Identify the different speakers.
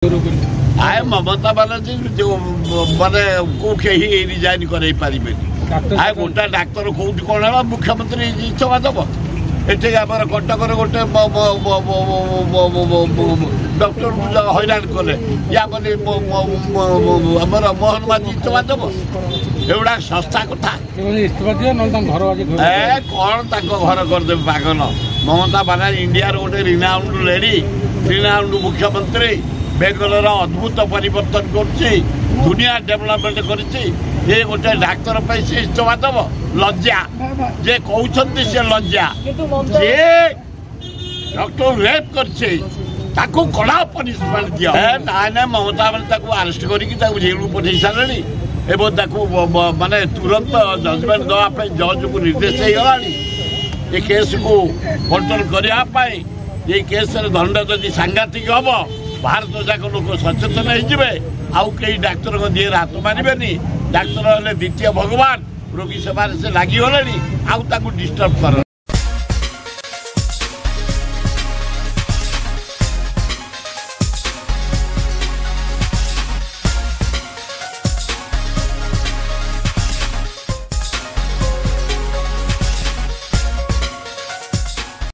Speaker 1: आए ममता बानार्जी जो माने को कहीं रिजाइन करे पारिबे आए गोटा डाक्तर कोठी कोन है मुख्यमंत्री इच्छा दब एठे आमर कटक गोटे डॉक्टर हैरान कले या आमर मोहन माझी इच्छा दब एगुड़ा सस्ता कथा कौन घर करदे पागल ममता बानार्जी इंडिया गोटे रिनाउंड लेडी रिनाउंड मुख्यमंत्री बेंगलोर अद्भुत परिवर्तन दुनिया डेवलपमेंट कर गोटे डाक्तर से इस्तफा दब लज्जा जे कहते से लज्जा जे डॉक्टर रेप कर कड़ा पनिशमेंट दिया ना ममता मैंने आरेस्ट कर जेल पठे सारे एवं माने तुरंत जजमेंट देवाई जज को निर्देश होगा ये केस को कंट्रोल करने ये केस दंड जदि सांघातिक हम भारत जाक लोक सचेतन हो कई डाक्तर दिए हाथ मारे डाक्तर द्वितीय भगवान रोगी सेवा से लगी आउ डिस्टर्ब कर।